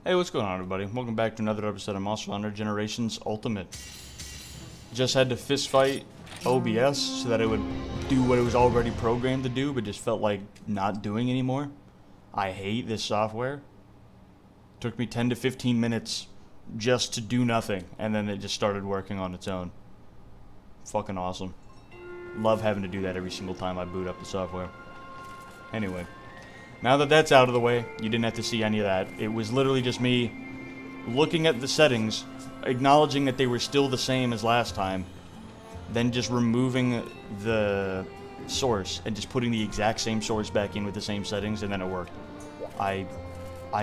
Hey, what's going on, everybody? Welcome back to another episode of Monster Hunter Generations Ultimate. Just had to fist fight OBS so that it would do what it was already programmed to do, but just felt like not doing anymore. I hate this software. Took me 10 to 15 minutes just to do nothing, and then it just started working on its own. Fucking awesome. Love having to do that every single time I boot up the software. Anyway. Now that that's out of the way, you didn't have to see any of that. It was literally just me looking at the settings, acknowledging that they were still the same as last time, then just removing the source and just putting the exact same source back in with the same settings, and then it worked. I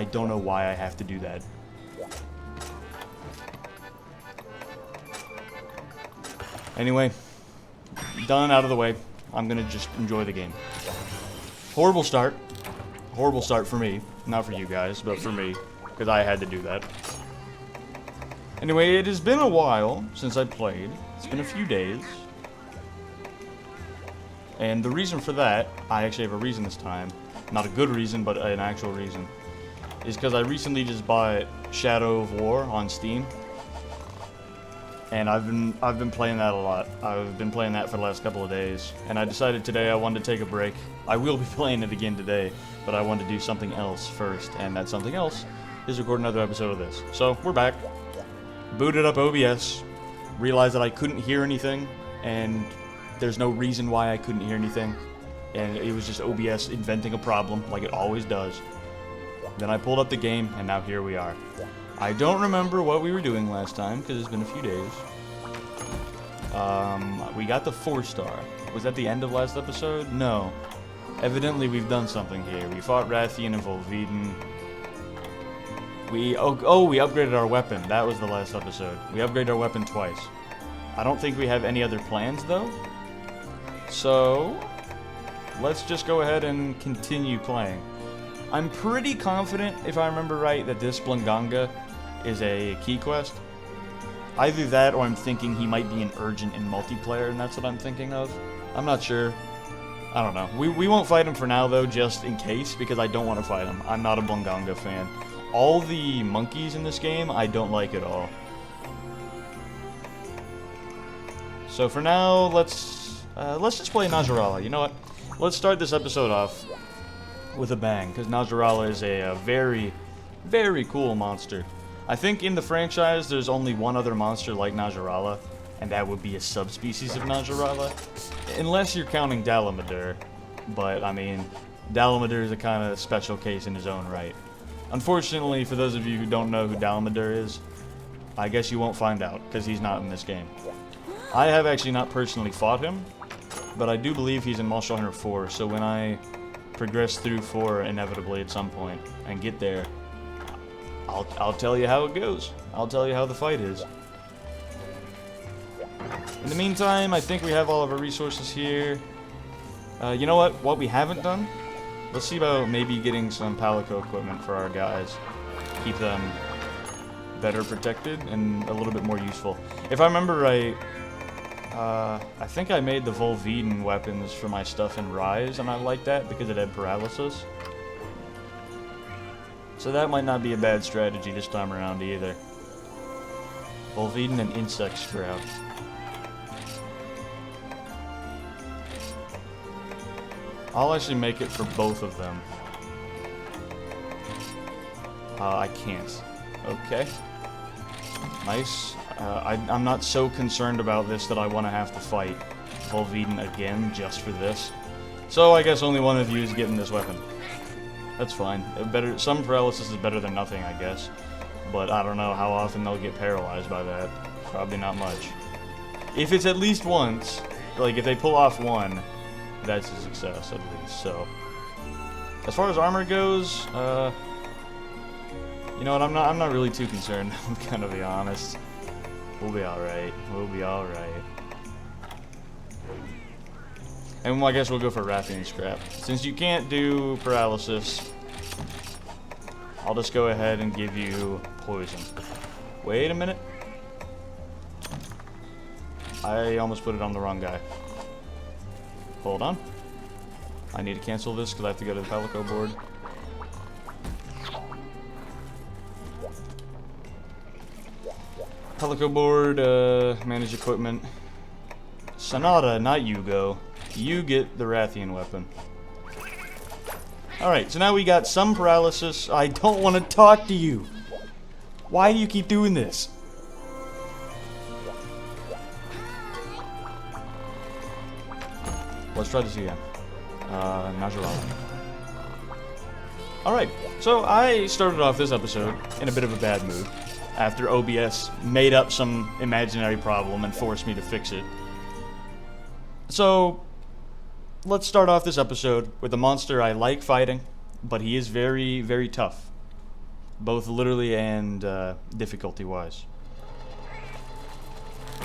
don't know why I have to do that. Anyway, done, out of the way. I'm gonna just enjoy the game. Horrible start. Horrible start for me. Not for you guys, but for me. Because I had to do that. Anyway, it has been a while since I played. It's been a few days. And the reason for that, I actually have a reason this time. Not a good reason, but an actual reason. Is because I recently just bought Shadow of War on Steam. And I've been playing that a lot. I've been playing that for the last couple of days. And I decided today I wanted to take a break. I will be playing it again today, but I wanted to do something else first. And that something else is record another episode of this. So, we're back. Booted up OBS. Realized that I couldn't hear anything. And there's no reason why I couldn't hear anything. And it was just OBS inventing a problem, like it always does. Then I pulled up the game, and now here we are. I don't remember what we were doing last time, because it's been a few days. We got the 4-star. Was that the end of last episode? No. Evidently we've done something here. We fought Rathian and Volveden. We upgraded our weapon. That was the last episode. We upgraded our weapon twice. I don't think we have any other plans, though. So, let's just go ahead and continue playing. I'm pretty confident, if I remember right, that this Blanganga is a key quest. Either that, or I'm thinking he might be an urgent in multiplayer, and that's what I'm thinking of. I'm not sure. I don't know. We won't fight him for now, though, just in case, because I don't want to fight him. I'm not a Blanganga fan. All the monkeys in this game, I don't like at all. So for now, let's just play Najarala. You know what? Let's start this episode off with a bang, because Najarala is a very, very cool monster. I think in the franchise there's only one other monster like Najarala, and that would be a subspecies of Najarala, unless you're counting Dalamadur. But I mean, Dalamadur is a kind of special case in his own right. Unfortunately, for those of you who don't know who Dalamadur is, I guess you won't find out, because he's not in this game. I have actually not personally fought him, but I do believe he's in Monster Hunter 4, so when I progress through 4 inevitably at some point and get there, I'll tell you how it goes. I'll tell you how the fight is. In the meantime, I think we have all of our resources here. You know what? What we haven't done? Let's see about maybe getting some Palico equipment for our guys. Keep them better protected and a little bit more useful. If I remember right, I think I made the Volveden weapons for my stuff in Rise, and I like that because it had paralysis. So that might not be a bad strategy this time around either. Volveden and Insect Sprout. I'll actually make it for both of them. I can't. Okay. Nice. I'm not so concerned about this that I want to have to fight Volveden again just for this. So I guess only one of you is getting this weapon. That's fine. Some paralysis is better than nothing, I guess. But I don't know how often they'll get paralyzed by that. Probably not much. If it's at least once, like if they pull off one, that's a success at least. So, as far as armor goes, you know what? I'm not really too concerned. I'm gonna be honest. We'll be all right. We'll be all right. And I guess we'll go for Rathian Scrap. Since you can't do paralysis, I'll just go ahead and give you poison. Wait a minute. I almost put it on the wrong guy. Hold on. I need to cancel this because I have to go to the Palico board. Pelico board, manage equipment. Sonata, not you go. You get the Rathian weapon. Alright, so now we got some paralysis. I don't want to talk to you. Why do you keep doing this? Let's try this again. Najarala. Alright, so I started off this episode in a bit of a bad mood after OBS made up some imaginary problem and forced me to fix it. So, let's start off this episode with a monster I like fighting, but he is very, very tough. Both literally and difficulty-wise.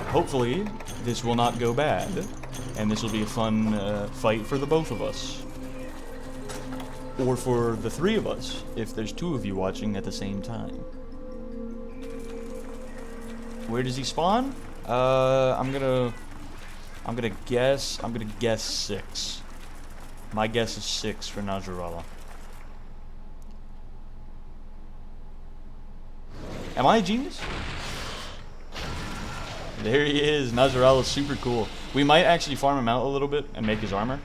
Hopefully, this will not go bad, and this will be a fun fight for the both of us. Or for the three of us, if there's two of you watching at the same time. Where does he spawn? I'm gonna guess 6. My guess is 6 for Najarala. Am I a genius? There he is. Najarala's super cool. We might actually farm him out a little bit and make his armor.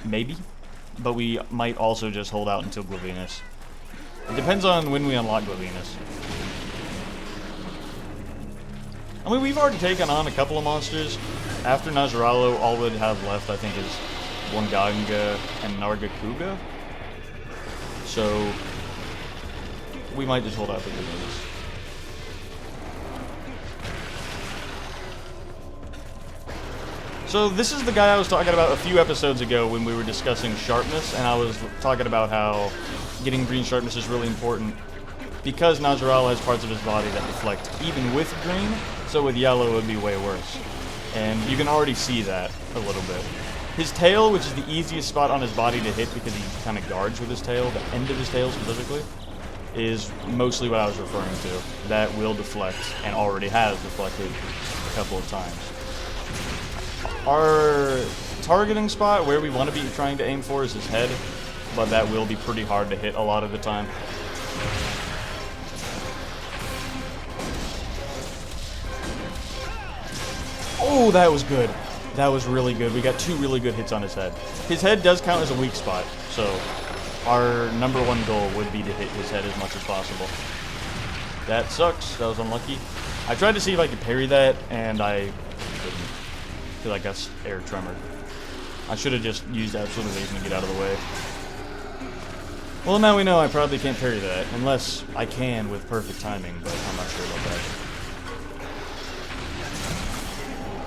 Maybe. But we might also just hold out until Glavenus. It depends on when we unlock Glavenus. I mean, we've already taken on a couple of monsters. After Najaralo, all we'd have left, I think, is Wanganga and Nargacuga. So, we might just hold out for Glavenus. So this is the guy I was talking about a few episodes ago when we were discussing sharpness, and I was talking about how getting green sharpness is really important because Najarala has parts of his body that deflect even with green, so with yellow it would be way worse. And you can already see that a little bit. His tail, which is the easiest spot on his body to hit because he kind of guards with his tail, the end of his tail specifically, is mostly what I was referring to. That will deflect, and already has deflected a couple of times. Our targeting spot, where we want to be trying to aim for, is his head, but that will be pretty hard to hit a lot of the time. Oh, that was good. That was really good. We got 2 really good hits on his head. His head does count as a weak spot, so our #1 goal would be to hit his head as much as possible. That sucks. That was unlucky. I tried to see if I could parry that, and I couldn't. Because I got air tremored. I should have just used Absolute Evasion to get out of the way. Well, now we know I probably can't parry that, unless I can with perfect timing, but I'm not sure about that.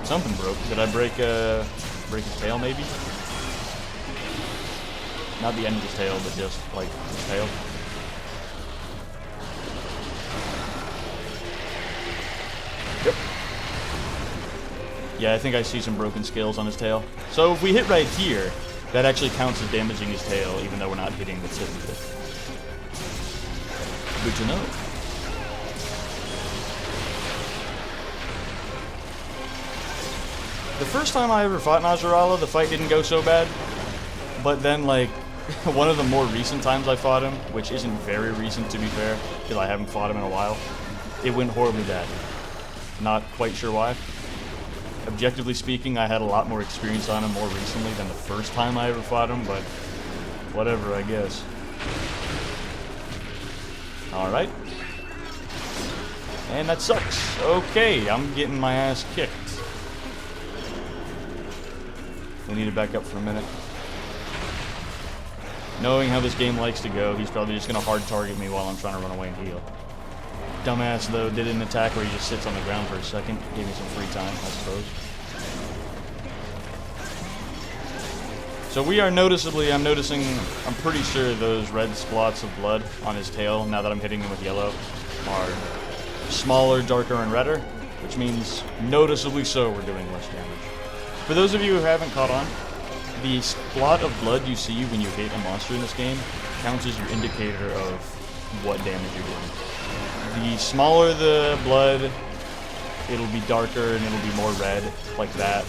Something broke. Did I break his tail, maybe? Not the end of his tail, but just, like, his tail. Yep. Yeah, I think I see some broken scales on his tail. So if we hit right here, that actually counts as damaging his tail, even though we're not hitting the tip of it. Good to know. The first time I ever fought Najarala, the fight didn't go so bad. But then, like, one of the more recent times I fought him, which isn't very recent to be fair, because I haven't fought him in a while, it went horribly bad. Not quite sure why. Objectively speaking, I had a lot more experience on him more recently than the first time I ever fought him, but whatever, I guess. Alright. And that sucks. Okay, I'm getting my ass kicked. We need to back up for a minute. Knowing how this game likes to go, he's probably just going to hard target me while I'm trying to run away and heal. Dumbass, though, did an attack where he just sits on the ground for a second. Gave me some free time, I suppose. So we are noticeably, I'm pretty sure those red splots of blood on his tail, now that I'm hitting him with yellow, are smaller, darker, and redder, which means noticeably so we're doing less damage. For those of you who haven't caught on, the splot of blood you see when you hit a monster in this game counts as your indicator of what damage you're doing. The smaller the blood, it'll be darker and it'll be more red, like that.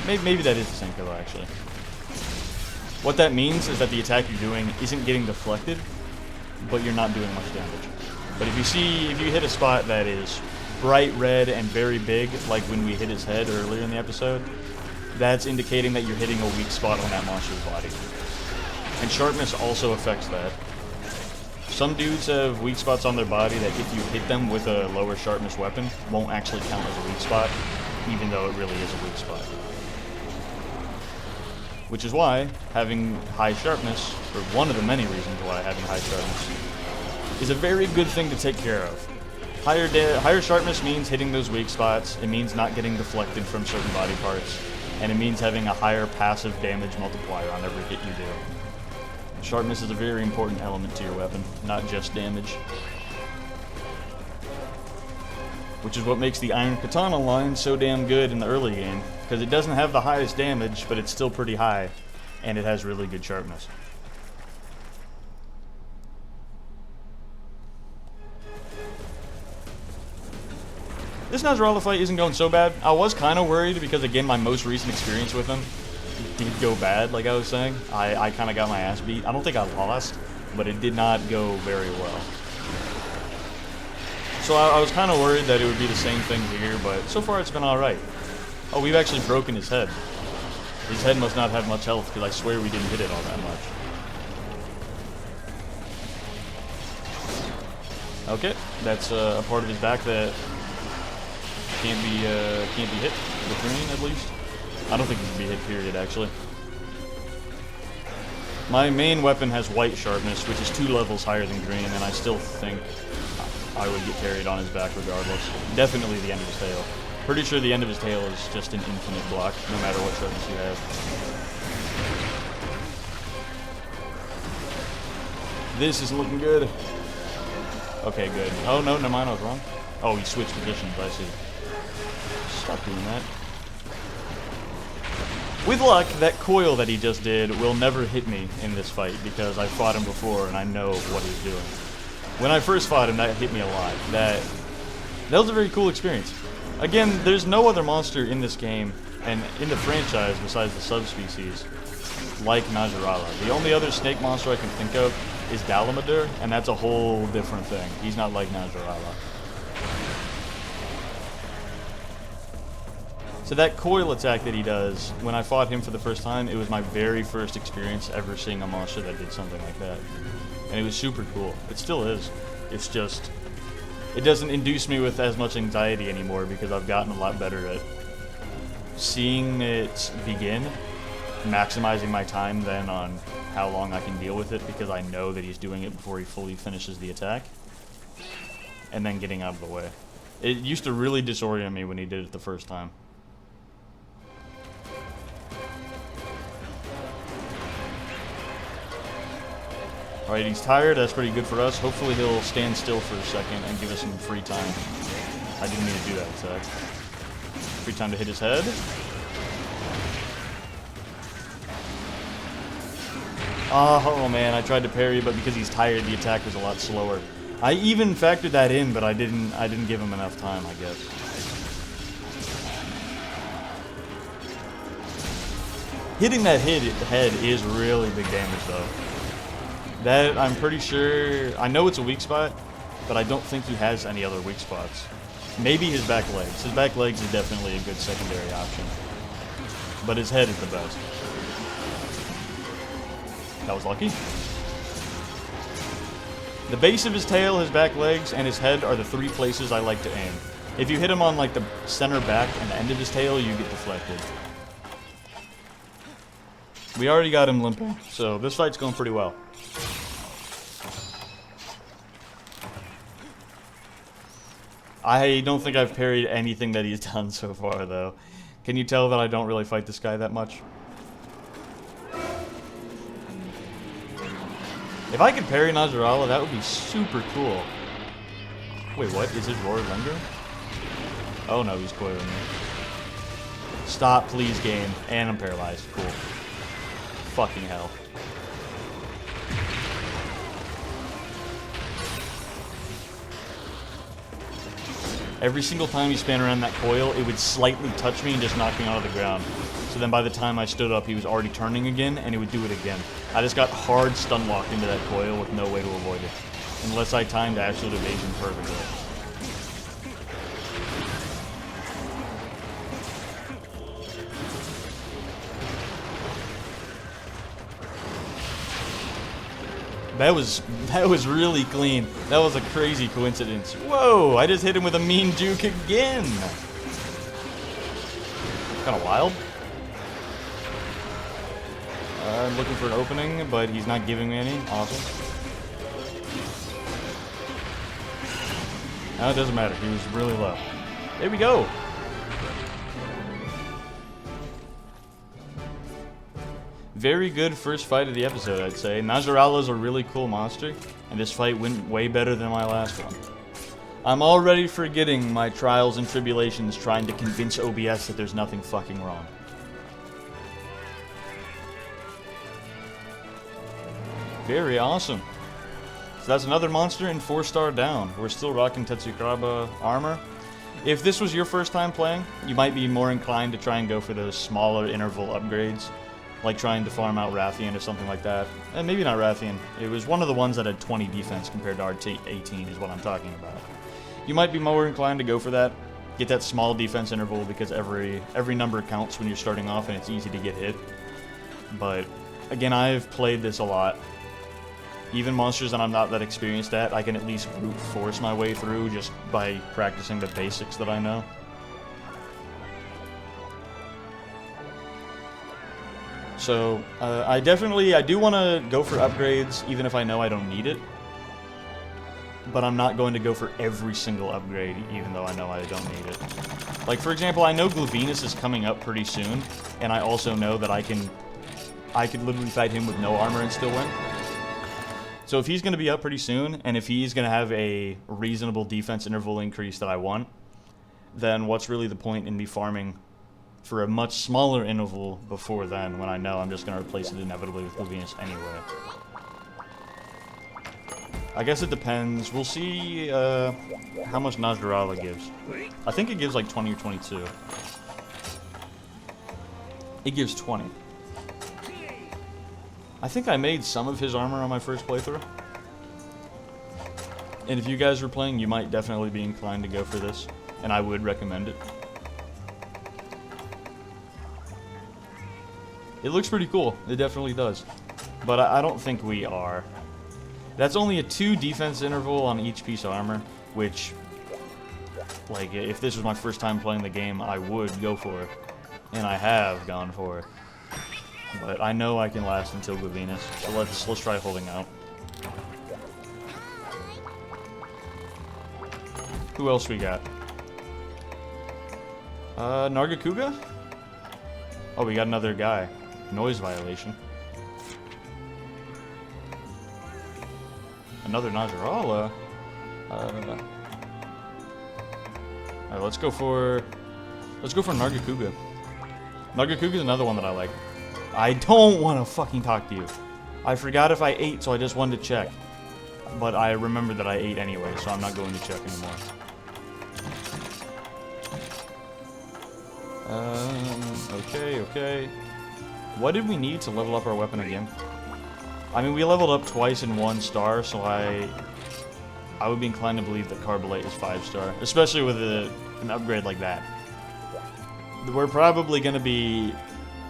Maybe that is the same color, actually. What that means is that the attack you're doing isn't getting deflected. but you're not doing much damage. But if you hit a spot that is bright red and very big, like when we hit his head earlier in the episode, that's indicating that you're hitting a weak spot on that monster's body. And sharpness also affects that. Some dudes have weak spots on their body that if you hit them with a lower sharpness weapon, won't actually count as a weak spot, even though it really is a weak spot. Which is why having high sharpness, or one of the many reasons why having high sharpness, is a very good thing to take care of. Higher sharpness means hitting those weak spots, it means not getting deflected from certain body parts, and it means having a higher passive damage multiplier on every hit you do. Sharpness is a very important element to your weapon, not just damage. Which is what makes the Iron Katana line so damn good in the early game, because it doesn't have the highest damage, but it's still pretty high, and it has really good sharpness. This Nasrallah fight isn't going so bad. I was kind of worried because, again, my most recent experience with him did go bad, like I was saying. I kind of got my ass beat. I don't think I lost, but it did not go very well. So I was kind of worried that it would be the same thing here, but so far it's been alright. Oh, we've actually broken his head. His head must not have much health, because I swear we didn't hit it all that much. Okay, that's a part of his back that can't be hit with green, at least. I don't think it can be hit, period, actually. My main weapon has white sharpness, which is 2 levels higher than green, and I still think I would get parried on his back regardless. Definitely the end of his tail. Pretty sure the end of his tail is just an infinite block, no matter what sharpness you have. This isn't looking good. Okay, good. Oh, no, never mind, I was wrong. Oh, he switched positions, I see. Stop doing that. With luck, that coil that he just did will never hit me in this fight, because I fought him before and I know what he's doing. When I first fought him, that hit me a lot. That was a very cool experience. Again, there's no other monster in this game, and in the franchise, besides the subspecies, like Nasrallah. The only other snake monster I can think of is Dalamadur, and that's a whole different thing. He's not like Nasrallah. So that coil attack that he does, when I fought him for the first time, it was my very first experience ever seeing a monster that did something like that. And it was super cool. It still is. It's just, it doesn't induce me with as much anxiety anymore because I've gotten a lot better at seeing it begin, maximizing my time then on how long I can deal with it because I know that he's doing it before he fully finishes the attack, and then getting out of the way. It used to really disorient me when he did it the first time. Alright, he's tired. That's pretty good for us. Hopefully he'll stand still for a second and give us some free time. I didn't mean to do that attack. Free time to hit his head. Oh man, I tried to parry, but because he's tired, the attack was a lot slower. I even factored that in, but I didn't give him enough time, I guess. Hitting that head is really big damage, though. That, I'm pretty sure, I know it's a weak spot, but I don't think he has any other weak spots. Maybe his back legs. His back legs is definitely a good secondary option. But his head is the best. That was lucky. The base of his tail, his back legs, and his head are the 3 places I like to aim. If you hit him on like the center back and the end of his tail, you get deflected. We already got him limping, so this fight's going pretty well. I don't think I've parried anything that he's done so far, though. Can you tell that I don't really fight this guy that much? If I could parry Nasrallah, that would be super cool. Wait, what? Is his roar linger? Oh no, he's coiling me. Stop, please, game. And I'm paralyzed. Cool. Fucking hell. Every single time he span around that coil, it would slightly touch me and just knock me out of the ground. So then by the time I stood up, he was already turning again, and he would do it again. I just got hard stun locked into that coil with no way to avoid it. unless I timed absolute evasion perfectly. That was really clean. That was a crazy coincidence. Whoa, I just hit him with a mean juke again. Kind of wild. I'm looking for an opening, but he's not giving me any. Awesome. No, it doesn't matter. He was really low. There we go. Very good first fight of the episode, I'd say. Najorala's a really cool monster, and this fight went way better than my last one. I'm already forgetting my trials and tribulations trying to convince OBS that there's nothing fucking wrong. Very awesome. So that's another monster and 4-star down. We're still rocking Tetsukraba armor. If this was your first time playing, you might be more inclined to try and go for those smaller interval upgrades, like trying to farm out Rathian or something like that. And maybe not Rathian. It was one of the ones that had 20 defense compared to our 18 is what I'm talking about. You might be more inclined to go for that. Get that small defense interval because every number counts when you're starting off and it's easy to get hit. But again, I've played this a lot. Even monsters that I'm not that experienced at, I can at least brute force my way through just by practicing the basics that I know. So, I do want to go for upgrades, even if I know I don't need it. But I'm not going to go for every single upgrade, even though I know I don't need it. Like, for example, I know Glavenus is coming up pretty soon, and I also know that I could literally fight him with no armor and still win. So if he's going to be up pretty soon, and if he's going to have a reasonable defense interval increase that I want, then what's really the point in me farming for a much smaller interval before then, when I know I'm just going to replace it inevitably with Glavenus anyway? I guess it depends. We'll see how much Najorala gives. I think it gives like 20 or 22. It gives 20. I think I made some of his armor on my first playthrough. And if you guys were playing, you might definitely be inclined to go for this. And I would recommend it. It looks pretty cool. It definitely does. But I don't think we are. That's only a 2 defense interval on each piece of armor, which, like, if this was my first time playing the game, I would go for it. And I have gone for it. But I know I can last until Glavenus, so let's try holding out. Who else we got? Nargacuga? Oh, we got another guy. Noise violation. Another Najorala. Alright, let's go for Nargacuga. Nargacuga is another one that I like. I don't want to fucking talk to you. I forgot if I ate, so I just wanted to check. But I remembered that I ate anyway, so I'm not going to check anymore. Okay. What did we need to level up our weapon again? I mean, we leveled up twice in 1 star, so I would be inclined to believe that Carbolite is 5-star, especially with an upgrade like that. We're probably going to be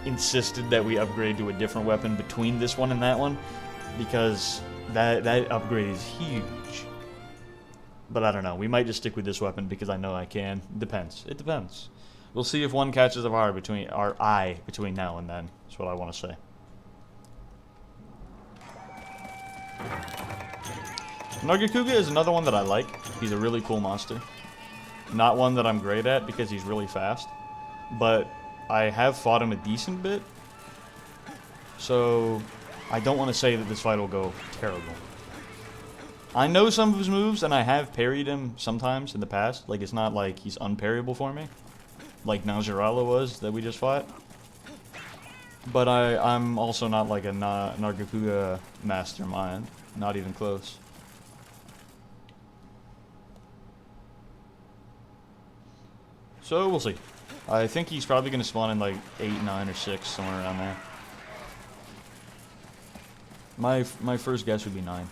insisted that we upgrade to a different weapon between this one and that one, because that upgrade is huge. But I don't know. We might just stick with this weapon because I know I can. Depends. It depends. We'll see if one catches our eye between now and then. That's what I want to say. Nargacuga is another one that I like. He's a really cool monster. Not one that I'm great at because he's really fast. But I have fought him a decent bit. So I don't want to say that this fight will go terrible. I know some of his moves, and I have parried him sometimes in the past. Like, it's not like he's unparryable for me, like Najorala was that we just fought. But I'm also not like a Nargacuga mastermind. Not even close. So, we'll see. I think he's probably going to spawn in like 8, 9, or 6, somewhere around there. My first guess would be 9.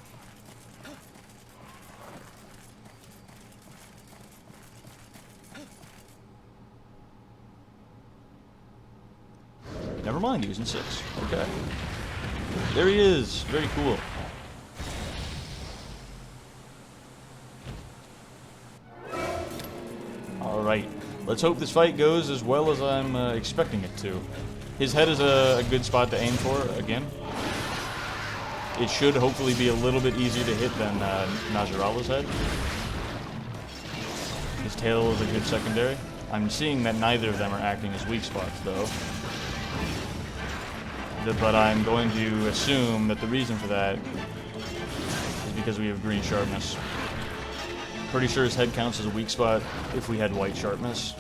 mind, using 6. Okay. There he is. Very cool. Alright. Let's hope this fight goes as well as I'm expecting it to. His head is a good spot to aim for, again. It should hopefully be a little bit easier to hit than Najirala's head. His tail is a good secondary. I'm seeing that neither of them are acting as weak spots, though. But I'm going to assume that the reason for that is because we have green sharpness. Pretty sure his head counts as a weak spot if we had white sharpness.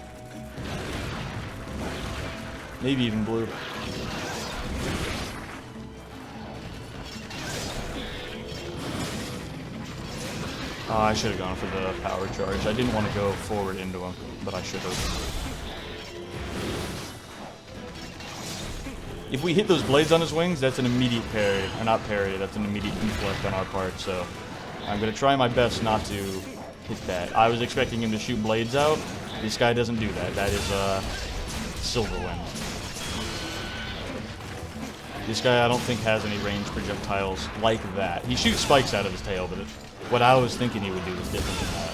Maybe even blue. I should have gone for the power charge. I didn't want to go forward into him, but I should have. If we hit those blades on his wings, that's an immediate parry. Or not parry, that's an immediate deflect on our part, so I'm going to try my best not to hit that. I was expecting him to shoot blades out. This guy doesn't do that. That is Silverwind. This guy I don't think has any ranged projectiles like that. He shoots spikes out of his tail, but what I was thinking he would do was different than that.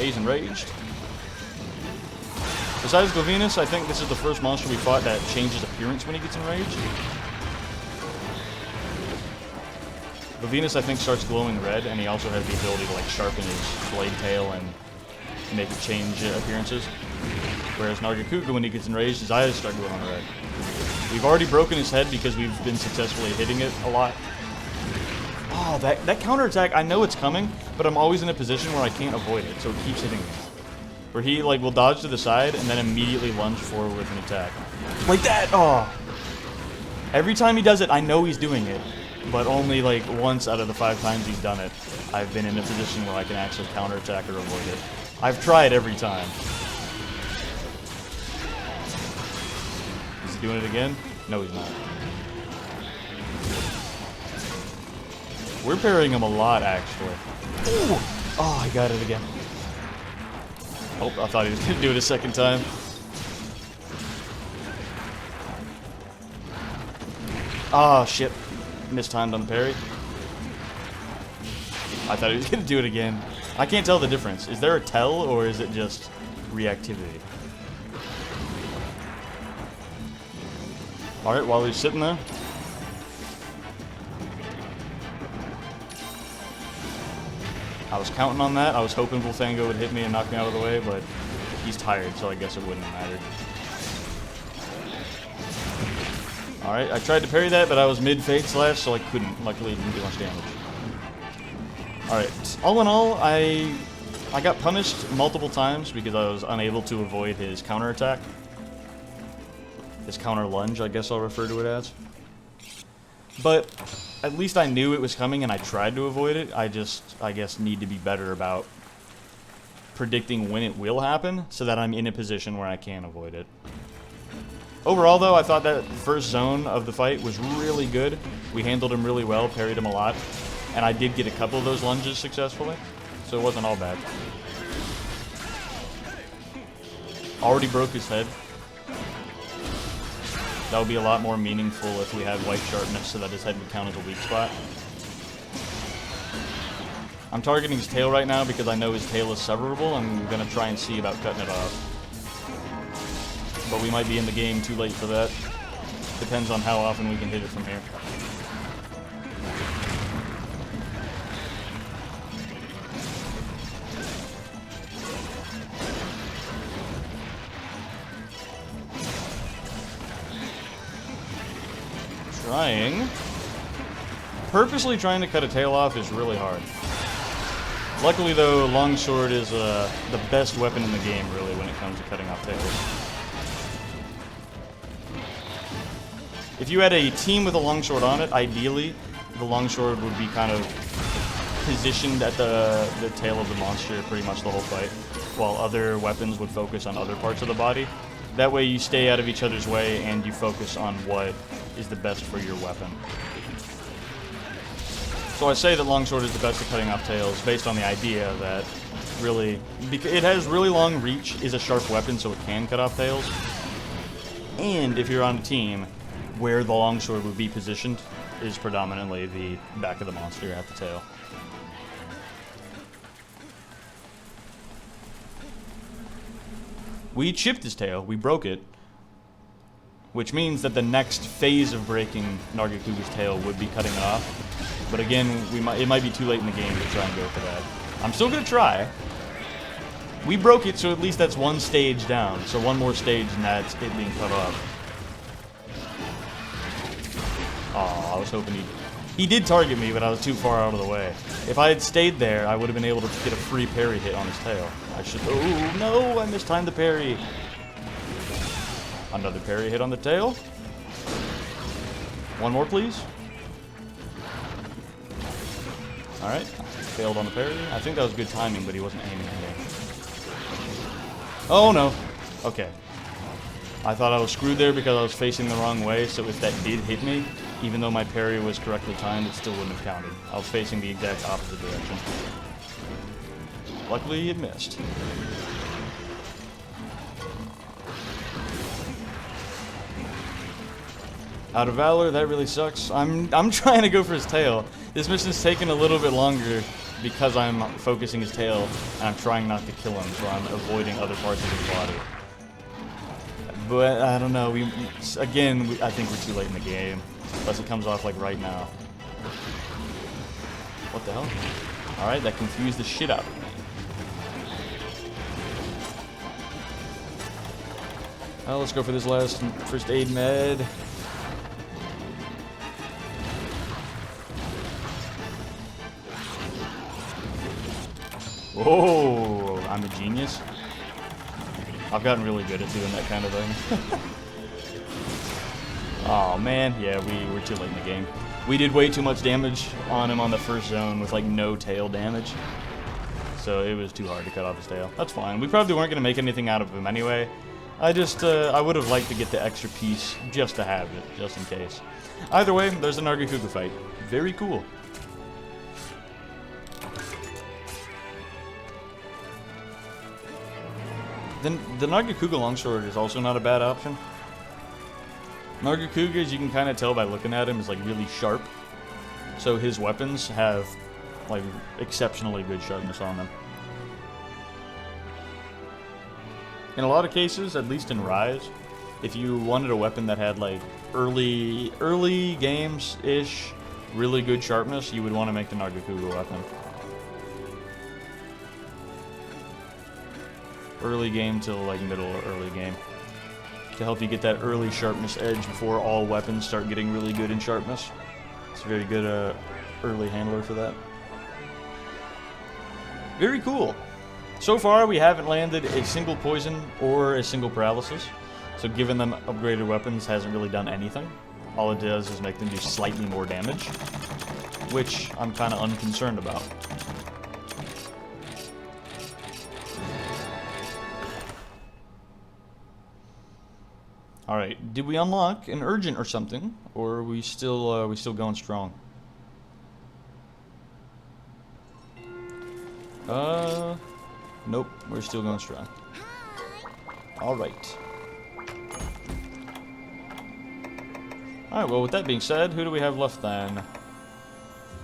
He's enraged. Besides Glavenus, I think this is the first monster we fought that changes appearance when he gets enraged. Glavenus, I think, starts glowing red, and he also has the ability to like sharpen his blade tail and make it change appearances. Whereas Nargacuga, when he gets enraged, his eyes start glowing red. We've already broken his head because we've been successfully hitting it a lot. Oh, that counterattack, I know it's coming, but I'm always in a position where I can't avoid it, so it keeps hitting me. Where he, like, will dodge to the side and then immediately lunge forward with an attack. Like that! Oh! Every time he does it, I know he's doing it, but only, like, once out of the 5 times he's done it, I've been in a position where I can actually counterattack or avoid it. I've tried every time. Is he doing it again? No, he's not. We're parrying him a lot, actually. Ooh. Oh, I got it again. Oh, I thought he was going to do it a second time. Oh, shit. Mistimed on the parry. I thought he was going to do it again. I can't tell the difference. Is there a tell, or is it just reactivity? Alright, while he's sitting there. I was counting on that. I was hoping Volfango would hit me and knock me out of the way, but he's tired, so I guess it wouldn't have mattered. Alright, I tried to parry that, but I was mid-fade slash, so I couldn't. Luckily, it didn't do much damage. Alright, all in all, I got punished multiple times because I was unable to avoid his counterattack. His counter lunge, I guess I'll refer to it as. But at least I knew it was coming and I tried to avoid it. I guess, need to be better about predicting when it will happen so that I'm in a position where I can avoid it. Overall, though, I thought that first zone of the fight was really good. We handled him really well, parried him a lot, and I did get a couple of those lunges successfully, so it wasn't all bad. Already broke his head. That would be a lot more meaningful if we had white sharpness so that his head would count as a weak spot. I'm targeting his tail right now because I know his tail is severable. I'm going to try and see about cutting it off. But we might be in the game too late for that. Depends on how often we can hit it from here. Purposely trying to cut a tail off is really hard. Luckily, though, longsword is the best weapon in the game, really, when it comes to cutting off tails. If you had a team with a longsword on it, ideally, the longsword would be kind of positioned at the tail of the monster pretty much the whole fight, while other weapons would focus on other parts of the body. That way you stay out of each other's way and you focus on what is the best for your weapon. So I say that longsword is the best at cutting off tails based on the idea that really, it has really long reach, is a sharp weapon, so it can cut off tails. And if you're on a team where the longsword would be positioned is predominantly the back of the monster at the tail. We chipped his tail, we broke it, which means that the next phase of breaking Nargacuga's tail would be cutting it off. But again, it might be too late in the game to try and go for that. I'm still gonna try. We broke it, so at least that's one stage down. So one more stage and that's it being cut off. Oh, I was hoping he did target me, but I was too far out of the way. If I had stayed there, I would have been able to get a free parry hit on his tail. I should. Oh no! I mistimed the parry. Another parry hit on the tail. One more, please. All right. Failed on the parry. I think that was good timing, but he wasn't aiming at me. Oh no. Okay. I thought I was screwed there because I was facing the wrong way, so if that did hit me, even though my parry was correctly timed, it still wouldn't have counted. I was facing the exact opposite direction. Luckily, it missed. Out of Valor, that really sucks. I'm trying to go for his tail. This mission's taking a little bit longer because I'm focusing his tail, and I'm trying not to kill him, so I'm avoiding other parts of his body. But, I don't know, I think we're too late in the game. Unless it comes off, like, right now. What the hell? Alright, that confused the shit out of me. Well, let's go for this last first aid med. Whoa, I'm a genius. I've gotten really good at doing that kind of thing. Oh man, yeah, we were too late in the game. We did way too much damage on him on the first zone with like no tail damage. So it was too hard to cut off his tail. That's fine. We probably weren't going to make anything out of him anyway. I would have liked to get the extra piece just to have it, just in case. Either way, there's the Nargacuga fight. Very cool. Then the Nargacuga longsword is also not a bad option. Nargacuga, as you can kind of tell by looking at him, is like really sharp. So his weapons have like exceptionally good sharpness on them. In a lot of cases, at least in Rise, if you wanted a weapon that had like early games-ish, really good sharpness, you would want to make the Nargacuga weapon. Early game till like middle or early game. To help you get that early sharpness edge before all weapons start getting really good in sharpness. It's a very good early handler for that. Very cool. So far we haven't landed a single poison or a single paralysis. So giving them upgraded weapons hasn't really done anything. All it does is make them do slightly more damage, which I'm kind of unconcerned about. Alright, did we unlock an urgent or something? Or are we still going strong? Nope, we're still going strong. Alright. Alright, well with that being said, who do we have left then?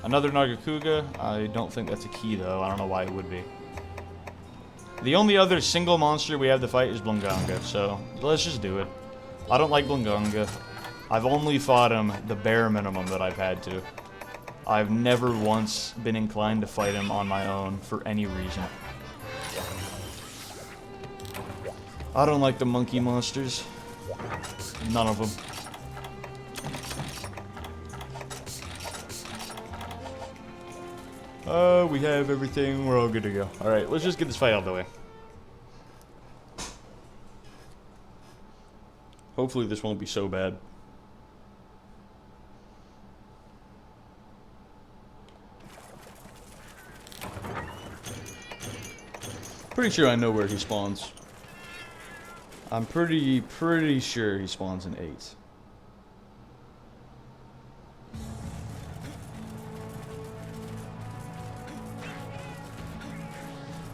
Another Nargacuga? I don't think that's a key though, I don't know why it would be. The only other single monster we have to fight is Blunganga, so let's just do it. I don't like Blunganga. I've only fought him the bare minimum that I've had to. I've never once been inclined to fight him on my own for any reason. I don't like the monkey monsters. None of them. We have everything. We're all good to go. Alright, let's just get this fight out of the way. Hopefully this won't be so bad. Pretty sure I know where he spawns. I'm pretty sure he spawns in 8.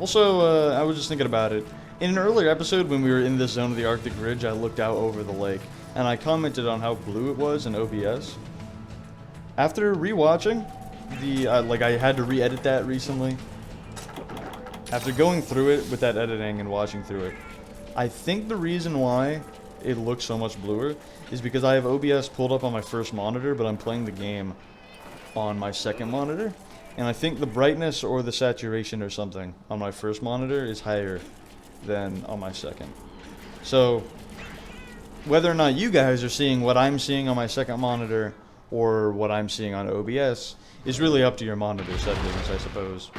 Also, I was just thinking about it. In an earlier episode, when we were in this zone of the Arctic Ridge, I looked out over the lake, and I commented on how blue it was in OBS. After rewatching, I had to re-edit that recently. After going through it with that editing and watching through it, I think the reason why it looks so much bluer is because I have OBS pulled up on my first monitor, but I'm playing the game on my second monitor. And I think the brightness or the saturation or something on my first monitor is higher than on my second. So, whether or not you guys are seeing what I'm seeing on my second monitor or what I'm seeing on OBS is really up to your monitor settings, I suppose.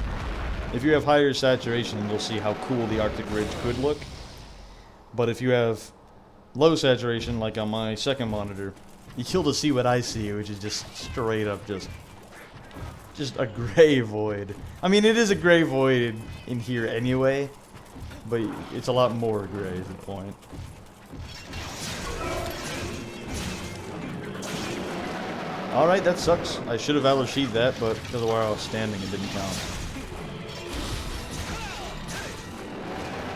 If you have higher saturation, you'll see how cool the Arctic Ridge could look. But if you have low saturation, like on my second monitor, you'll just see what I see, which is just straight up just a gray void. I mean, it is a gray void in here anyway, but it's a lot more gray is the point. Alright, that sucks. I should have Valor-Sheathed that, but because of where I was standing, it didn't count.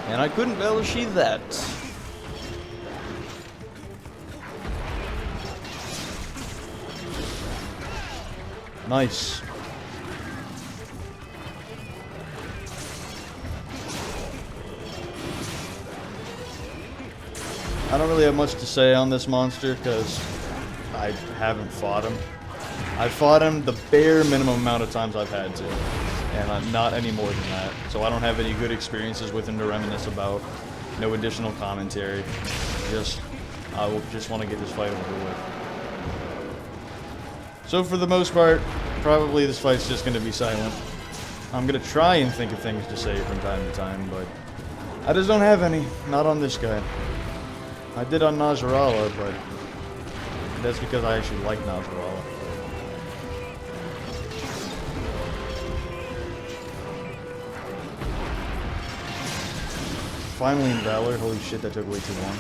And I couldn't Valor-Sheathe that. Nice. I don't really have much to say on this monster because I haven't fought him. I've fought him the bare minimum amount of times I've had to, and not any more than that. So I don't have any good experiences with him to reminisce about. No additional commentary. I will just want to get this fight over with. So for the most part, probably this fight's just going to be silent. I'm going to try and think of things to say from time to time, but I just don't have any. Not on this guy. I did on Najarala, but that's because I actually like Najarala. Finally in Valor. Holy shit, that took way too long.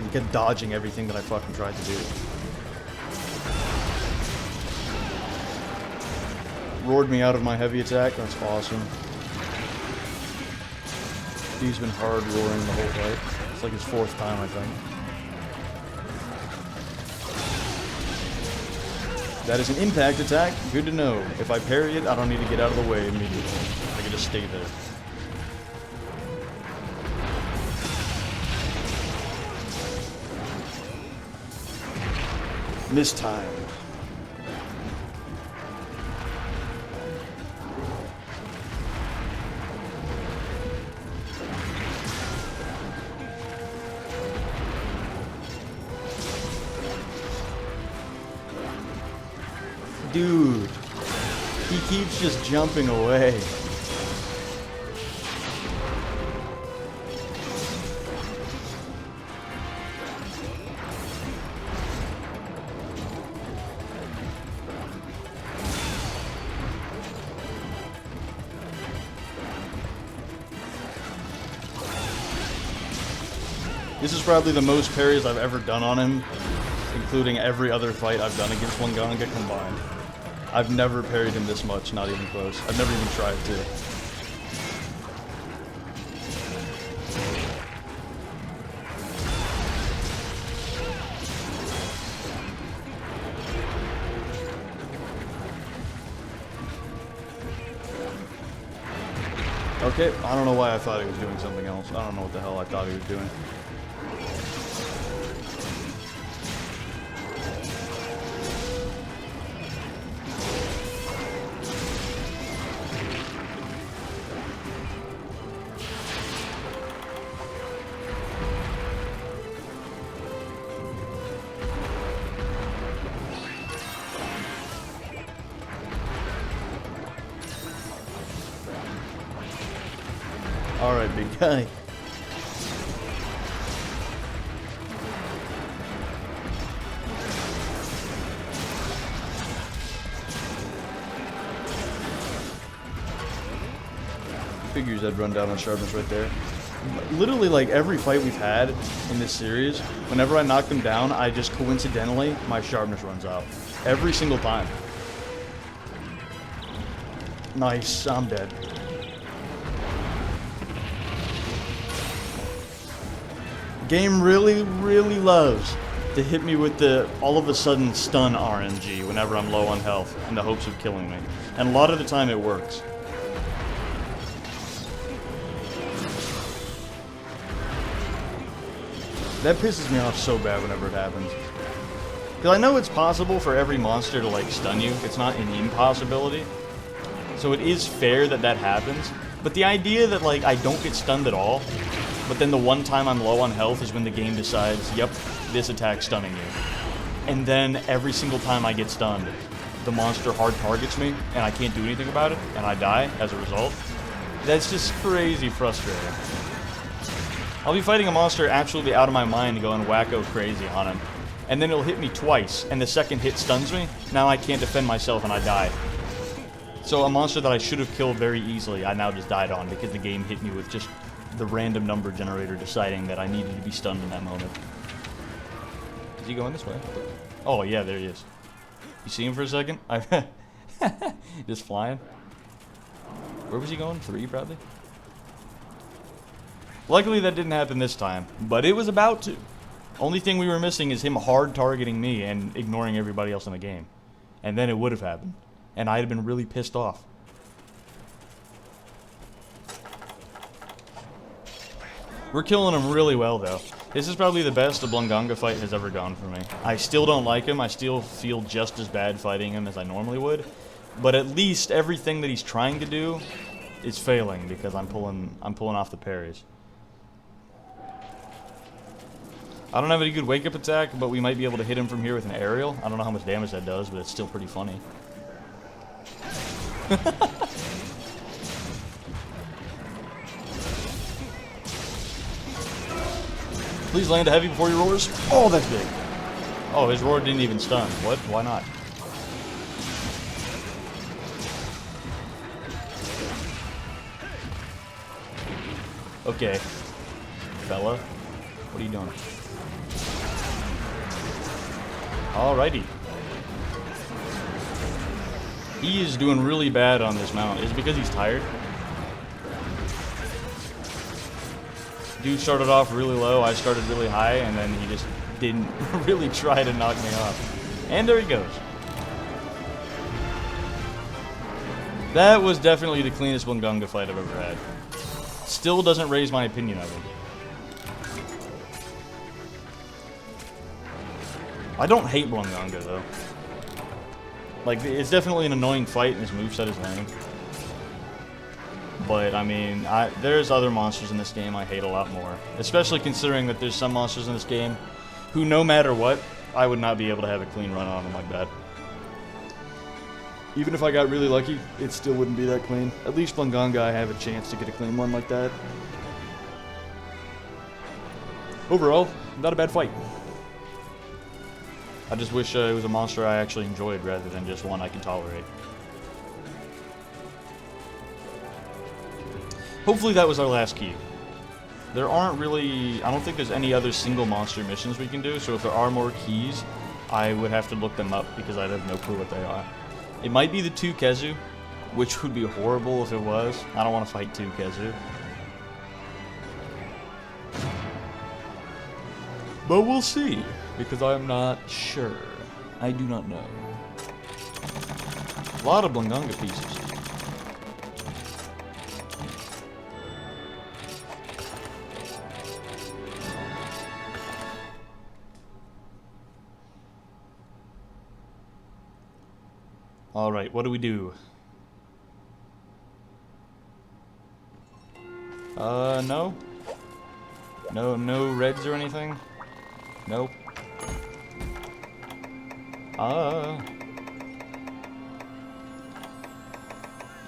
He kept dodging everything that I fucking tried to do. Roared me out of my heavy attack. That's awesome. He's been hard roaring the whole fight. It's like his fourth time, I think. That is an impact attack. Good to know. If I parry it, I don't need to get out of the way immediately. I can just stay there. Mistimed. Dude, he keeps just jumping away. This is probably the most parries I've ever done on him, including every other fight I've done against Wanganga combined. I've never parried him this much, not even close. I've never even tried to. Okay, I don't know why I thought he was doing something else. I don't know what the hell I thought he was doing. Alright, big guy. Figures I'd run down on sharpness right there. Literally, like, every fight we've had in this series, whenever I knock them down, I just coincidentally, my sharpness runs out. Every single time. Nice, I'm dead. Game really, really loves to hit me with the all of a sudden stun RNG whenever I'm low on health in the hopes of killing me. And a lot of the time it works. That pisses me off so bad whenever it happens. Because I know it's possible for every monster to, like, stun you. It's not an impossibility. So it is fair that that happens. But the idea that, like, I don't get stunned at all, but then the one time I'm low on health is when the game decides, yep, this attack's stunning you. And then every single time I get stunned, the monster hard targets me, and I can't do anything about it, and I die as a result. That's just crazy frustrating. I'll be fighting a monster absolutely out of my mind going wacko crazy on him. And then it'll hit me twice, and the second hit stuns me. Now I can't defend myself and I die. So a monster that I should have killed very easily, I now just died on because the game hit me with just the random number generator deciding that I needed to be stunned in that moment. Is he going this way? Oh yeah, there he is. You see him for a second? Just flying. Where was he going? 3 probably? Luckily that didn't happen this time, but it was about to. Only thing we were missing is him hard targeting me and ignoring everybody else in the game. And then it would have happened. And I'd have been really pissed off. We're killing him really well though. This is probably the best a Blunganga fight has ever gone for me. I still don't like him. I still feel just as bad fighting him as I normally would. But at least everything that he's trying to do is failing because I'm pulling off the parries. I don't have any good wake-up attack, but we might be able to hit him from here with an aerial. I don't know how much damage that does, but it's still pretty funny. Please land a heavy before he roars. Oh, that's big. Oh, his roar didn't even stun. What? Why not? Okay. Fella, what are you doing? Alrighty. He is doing really bad on this mount. Is it because he's tired? Dude started off really low, I started really high, and then he just didn't really try to knock me off. And there he goes. That was definitely the cleanest Blunganga fight I've ever had. Still doesn't raise my opinion of him. I don't hate Blunganga though. Like, it's definitely an annoying fight and his moveset is lame. But, I mean, there's other monsters in this game I hate a lot more. Especially considering that there's some monsters in this game who, no matter what, I would not be able to have a clean run on them like that. Even if I got really lucky, it still wouldn't be that clean. At least Blunganga, I have a chance to get a clean one like that. Overall, not a bad fight. I just wish it was a monster I actually enjoyed rather than just one I can tolerate. Hopefully that was our last key. There aren't really... I don't think there's any other single monster missions we can do, so if there are more keys, I would have to look them up because I'd have no clue what they are. It might be the 2 Kezu, which would be horrible if it was. I don't want to fight 2 Kezu. But we'll see, because I'm not sure. I do not know. A lot of Blunganga pieces. Alright, what do we do? No? No reds or anything? Nope.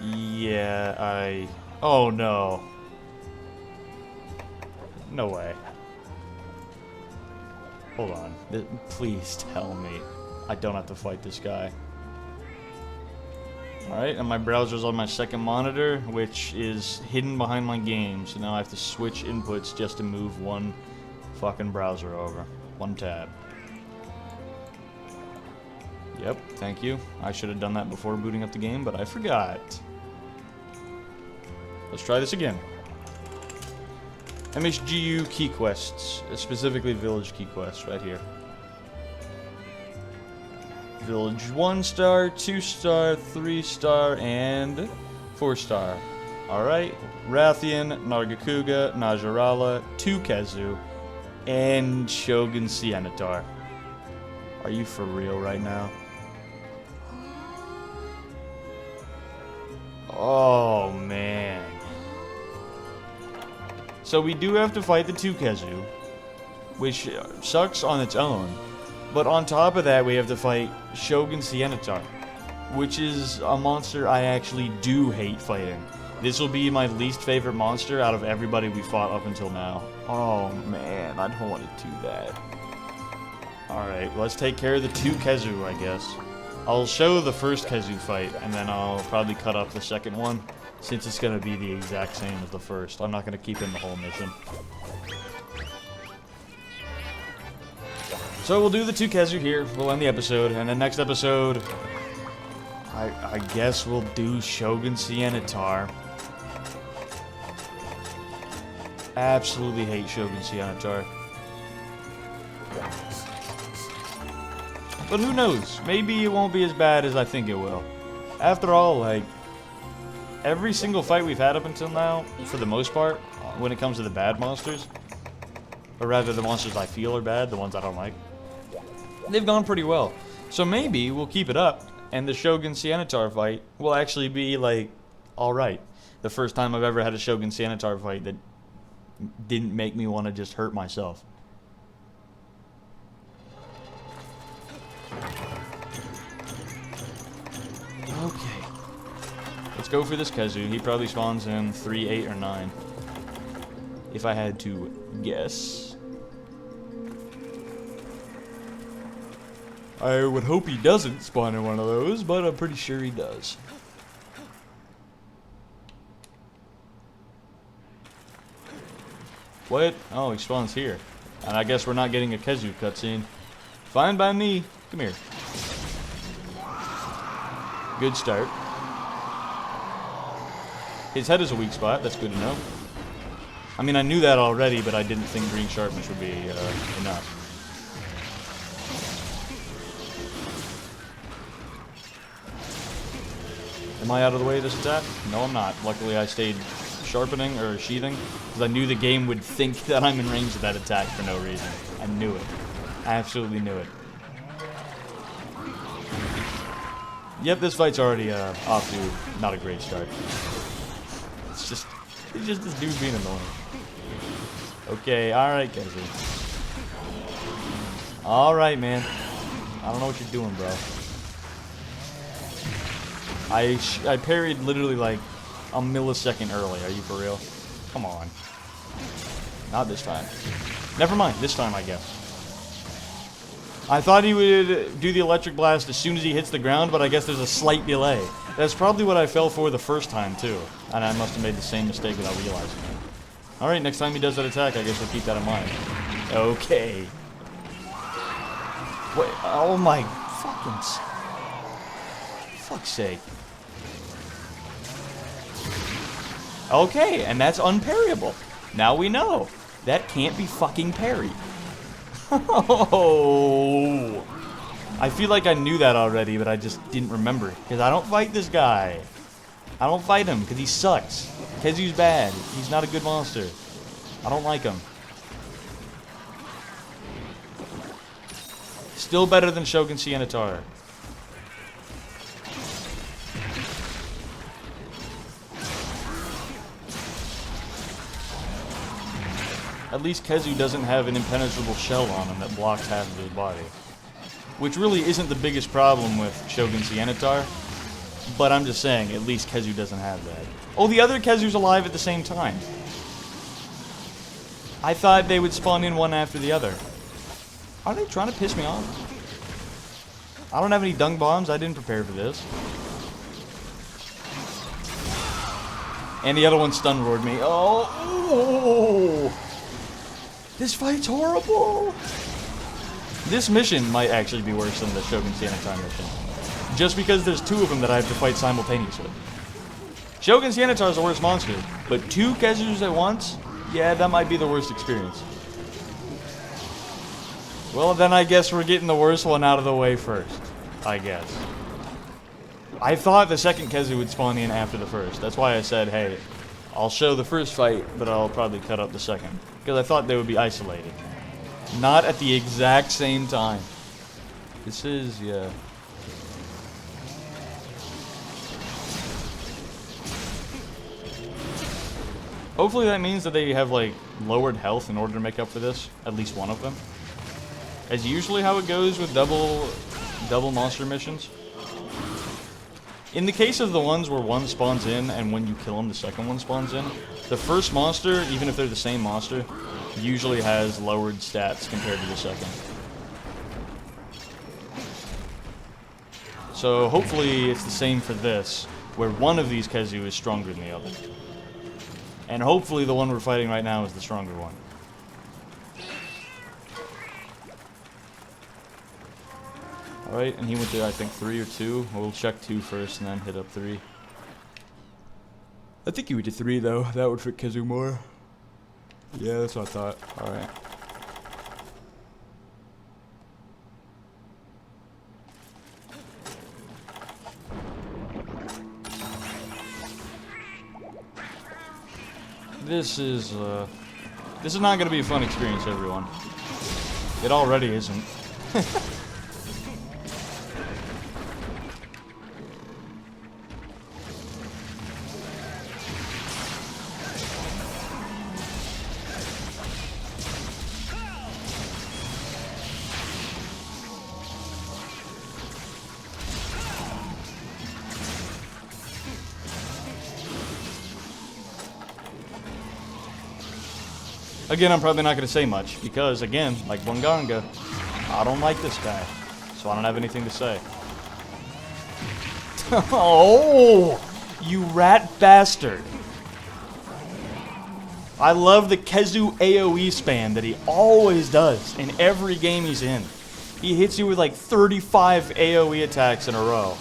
Yeah, oh no. No way. Hold on. Please tell me I don't have to fight this guy. Alright, and my browser's on my second monitor, which is hidden behind my game, so now I have to switch inputs just to move one fucking browser over. One tab. Yep, thank you. I should have done that before booting up the game, but I forgot. Let's try this again. MHGU key quests, specifically village key quests right here. Village 1 star, 2 star, 3 star, and 4 star. Alright, Rathian, Nargacuga, Najarala, 2 Kezu, and Shogun Sienitar. Are you for real right now? Oh, man. So we do have to fight the 2 Kezu, which sucks on its own. But on top of that, we have to fight Shogun Sienitar, which is a monster I actually do hate fighting. This will be my least favorite monster out of everybody we fought up until now. Oh man, I don't want to do that. Alright, let's take care of the 2 Kezu, I guess. I'll show the first Kezu fight, and then I'll probably cut up the second one, since it's going to be the exact same as the first. I'm not going to keep in the whole mission. So we'll do the 2 Kezu here, we'll end the episode, and then next episode, I guess we'll do Shogun Sienitar. Absolutely hate Shogun Sienitar. But who knows? Maybe it won't be as bad as I think it will. After all, like, every single fight we've had up until now, for the most part, when it comes to the bad monsters, or rather the monsters I feel are bad, the ones I don't like, they've gone pretty well. So maybe we'll keep it up, and the Shogun Sienitar fight will actually be, like, alright. The first time I've ever had a Shogun Sienitar fight that didn't make me want to just hurt myself. Okay. Let's go for this Kezu. He probably spawns in 3, 8, or 9. If I had to guess. I would hope he doesn't spawn in one of those, but I'm pretty sure he does. What? Oh, he spawns here. And I guess we're not getting a Kezu cutscene. Fine by me. Come here. Good start. His head is a weak spot. That's good to know. I mean, I knew that already, but I didn't think green sharpness would be enough. Am I out of the way of this attack? No, I'm not. Luckily, I stayed sharpening or sheathing because I knew the game would think that I'm in range of that attack for no reason. I knew it. I absolutely knew it. Yep, this fight's already off to not a great start. It's just this dude being annoying. Okay, alright, Kezu. Alright, man. I don't know what you're doing, bro. I parried literally like a millisecond early. Are you for real? Come on. Not this time. Never mind. This time, I guess. I thought he would do the electric blast as soon as he hits the ground, but I guess there's a slight delay. That's probably what I fell for the first time, too. And I must have made the same mistake without realizing it. Alright, next time he does that attack, I guess we'll keep that in mind. Okay. Wait, oh my fuck's sake. Okay, and that's unparryable. Now we know. That can't be fucking parried. Oh. I feel like I knew that already, but I just didn't remember. Because I don't fight this guy. I don't fight him, because he sucks. Kezu's bad. He's not a good monster. I don't like him. Still better than Shogun Sienitar. At least Kezu doesn't have an impenetrable shell on him that blocks half of his body. Which really isn't the biggest problem with Shogun Sienitar. But I'm just saying, at least Kezu doesn't have that. Oh, the other Kezu's alive at the same time. I thought they would spawn in one after the other. Are they trying to piss me off? I don't have any dung bombs. I didn't prepare for this. And the other one stun roared me. Oh! This fight's horrible! This mission might actually be worse than the Shogun Sienitar mission. Just because there's two of them that I have to fight simultaneously. Shogun Sienitar is the worst monster, but two Kezus at once? Yeah, that might be the worst experience. Well, then I guess we're getting the worst one out of the way first. I guess. I thought the second Kezu would spawn in after the first. That's why I said, hey, I'll show the first fight, but I'll probably cut up the second. Because I thought they would be isolated. Not at the exact same time. This is, yeah. Hopefully that means that they have, like, lowered health in order to make up for this. At least one of them. As usually how it goes with double monster missions. In the case of the ones where one spawns in and when you kill him the second one spawns in, the first monster, even if they're the same monster, usually has lowered stats compared to the second. So hopefully it's the same for this, where one of these Kezu is stronger than the other. And hopefully the one we're fighting right now is the stronger one. Alright, and he went to, I think, 3 or 2. We'll check 2 first and then hit up 3. I think he went to 3, though. That would fit Kezu more. Yeah, that's what I thought. Alright. This is not going to be a fun experience, everyone. It already isn't. Again, I'm probably not going to say much, because, again, like Bunganga, I don't like this guy, so I don't have anything to say. Oh, you rat bastard. I love the Kezu AoE spam that he always does in every game he's in. He hits you with like 35 AoE attacks in a row.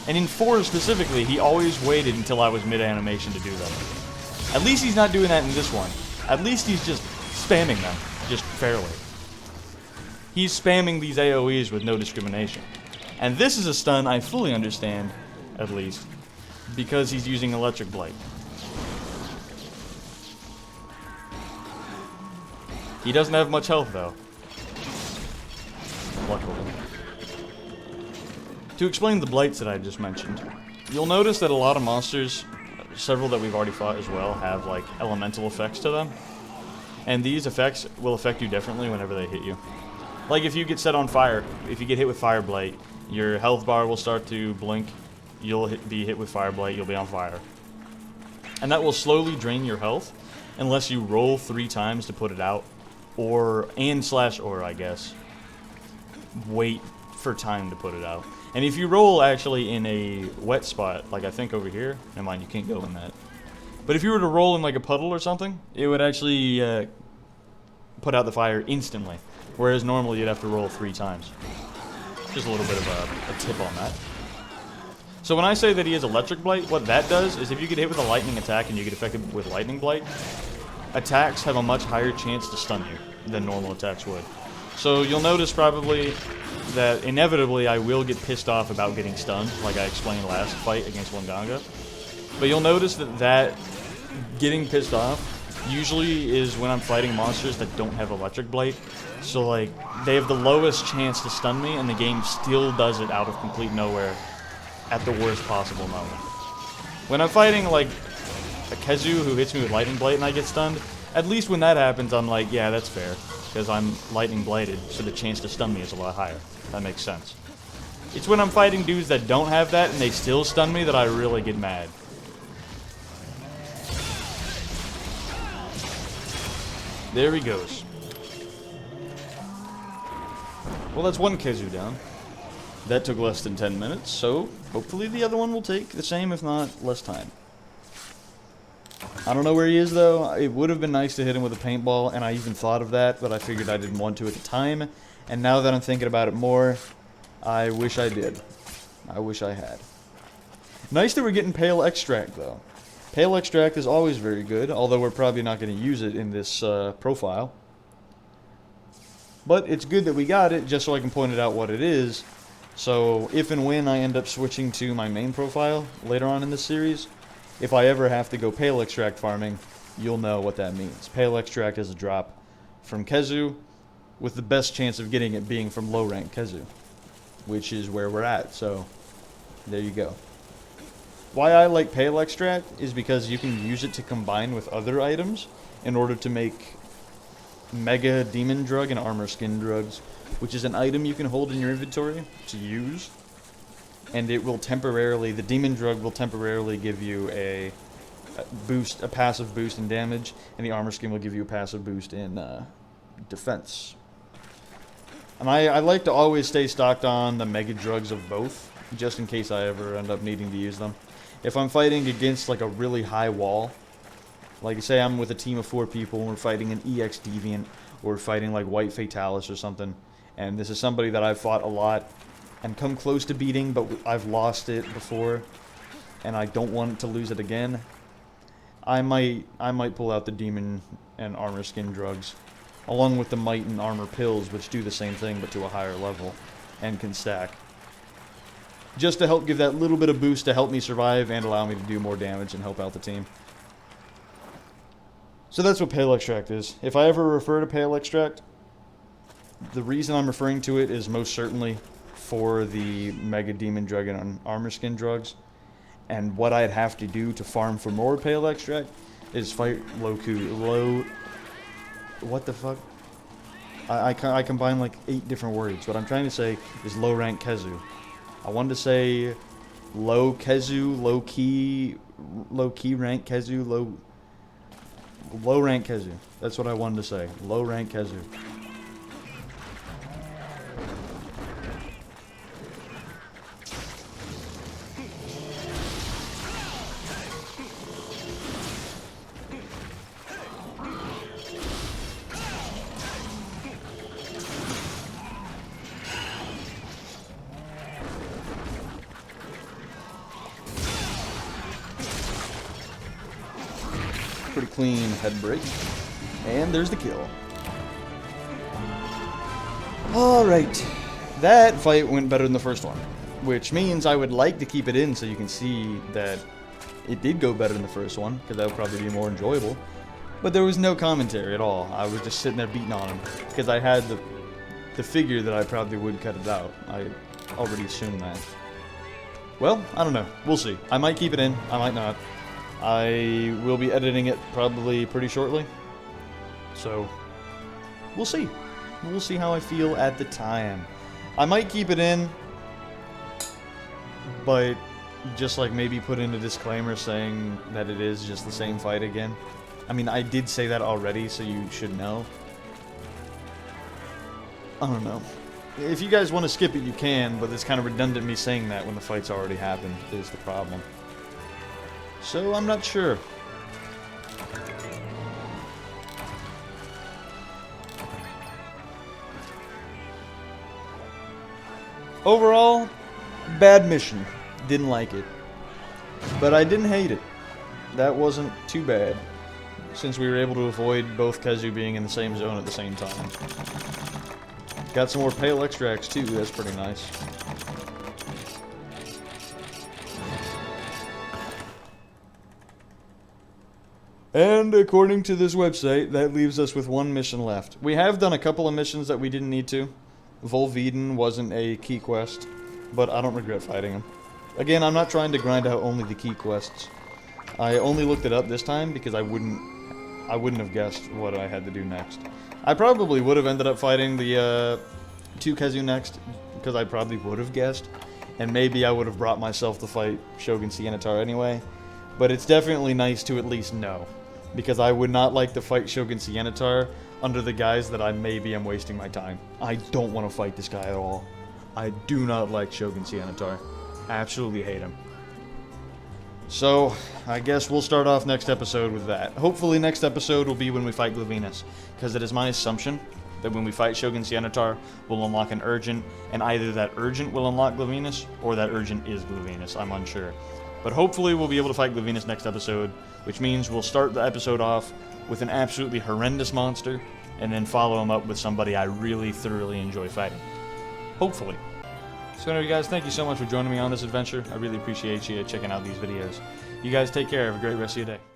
And in 4 specifically, he always waited until I was mid-animation to do them. At least he's not doing that in this one. At least he's just spamming them, just fairly. He's spamming these AoEs with no discrimination. And this is a stun I fully understand, at least, because he's using Electric Blight. He doesn't have much health, though. Luckily. To explain the blights that I just mentioned, you'll notice that a lot of monsters, several that we've already fought as well, have like elemental effects to them. And these effects will affect you differently whenever they hit you. Like if you get set on fire, if you get hit with Fire Blight, your health bar will start to blink, you'll be hit with Fire Blight, you'll be on fire. And that will slowly drain your health, unless you roll 3 times to put it out, or I guess, wait for time to put it out. And if you roll actually in a wet spot, like I think over here, never mind, you can't go in that. But if you were to roll in like a puddle or something, it would actually put out the fire instantly. Whereas normally you'd have to roll 3 times. Just a little bit of a tip on that. So when I say that he has Electric Blight, what that does is if you get hit with a lightning attack and you get affected with Lightning Blight, attacks have a much higher chance to stun you than normal attacks would. So you'll notice probably that inevitably I will get pissed off about getting stunned, like I explained last fight against Wanganga. But you'll notice that getting pissed off usually is when I'm fighting monsters that don't have Electric Blight. So like, they have the lowest chance to stun me and the game still does it out of complete nowhere at the worst possible moment. When I'm fighting like a Kezu who hits me with Lightning Blight and I get stunned, at least when that happens I'm like, yeah, that's fair. Because I'm Lightning Bladed, so the chance to stun me is a lot higher. That makes sense. It's when I'm fighting dudes that don't have that and they still stun me that I really get mad. There he goes. Well, that's one Kezu down. That took less than 10 minutes, so hopefully the other one will take the same, if not less time. I don't know where he is, though. It would have been nice to hit him with a paintball, and I even thought of that, but I figured I didn't want to at the time. And now that I'm thinking about it more, I wish I did. I wish I had. Nice that we're getting Pale Extract, though. Pale Extract is always very good, although we're probably not going to use it in this profile. But it's good that we got it, just so I can point it out what it is. So if and when I end up switching to my main profile later on in this series, if I ever have to go Pale Extract farming, you'll know what that means. Pale Extract is a drop from Kezu, with the best chance of getting it being from low rank Kezu, which is where we're at, so there you go. Why I like Pale Extract is because you can use it to combine with other items in order to make Mega Demon Drug and Armor Skin Drugs, which is an item you can hold in your inventory to use, and it will temporarily, the Demon Drug will temporarily give you a boost, a passive boost in damage, and the Armor Skin will give you a passive boost in defense. And I like to always stay stocked on the Mega Drugs of both, just in case I ever end up needing to use them. If I'm fighting against like a really high wall, like say I'm with a team of 4 people and we're fighting an EX Deviant, or we're fighting like White Fatalis or something, and this is somebody that I've fought a lot and come close to beating, but I've lost it before, and I don't want to lose it again, I might pull out the Demon and Armor Skin Drugs, along with the Might and Armor Pills, which do the same thing but to a higher level, and can stack. Just to help give that little bit of boost to help me survive and allow me to do more damage and help out the team. So that's what Pale Extract is. If I ever refer to Pale Extract, the reason I'm referring to it is most certainly for the Mega Demon Drug and Armor Skin Drugs. And what I'd have to do to farm for more Pale Extract is fight low... What the fuck? I combine like 8 different words. What I'm trying to say is low rank Kezu. I wanted to say low Kezu, low key rank Kezu, low rank Kezu. That's what I wanted to say. Low rank Kezu. Pretty clean head break. And there's the kill. Alright. That fight went better than the first one, which means I would like to keep it in so you can see that it did go better than the first one, because that would probably be more enjoyable. But there was no commentary at all. I was just sitting there beating on him, because I had the figure that I probably would cut it out. I already assumed that. Well, I don't know. We'll see. I might keep it in. I might not. I will be editing it probably pretty shortly. So, we'll see. We'll see how I feel at the time. I might keep it in, but just like maybe put in a disclaimer saying that it is just the same fight again. I mean, I did say that already, so you should know. I don't know. If you guys want to skip it, you can, but it's kind of redundant me saying that when the fight's already happened, is the problem. So, I'm not sure. Overall, bad mission. Didn't like it. But I didn't hate it. That wasn't too bad, since we were able to avoid both Kezu being in the same zone at the same time. Got some more Pale Extracts too, that's pretty nice. And according to this website, that leaves us with 1 mission left. We have done a couple of missions that we didn't need to. Volveden wasn't a key quest, but I don't regret fighting him. Again, I'm not trying to grind out only the key quests. I only looked it up this time because I wouldn't have guessed what I had to do next. I probably would have ended up fighting the 2 Kezu next, because I probably would have guessed, and maybe I would have brought myself to fight Shogun Siennatar anyway, but it's definitely nice to at least know, because I would not like to fight Shogun Siennatar under the guise that I maybe am wasting my time. I don't want to fight this guy at all. I do not like Shogun Siennatar. I absolutely hate him. So, I guess we'll start off next episode with that. Hopefully next episode will be when we fight Glavenus, because it is my assumption that when we fight Shogun Siennatar, we'll unlock an Urgent, and either that Urgent will unlock Glavenus, or that Urgent is Glavenus. I'm unsure. But hopefully we'll be able to fight Glavenus next episode, which means we'll start the episode off with an absolutely horrendous monster, and then follow him up with somebody I really thoroughly enjoy fighting. Hopefully. So anyway, guys, thank you so much for joining me on this adventure. I really appreciate you checking out these videos. You guys take care. Have a great rest of your day.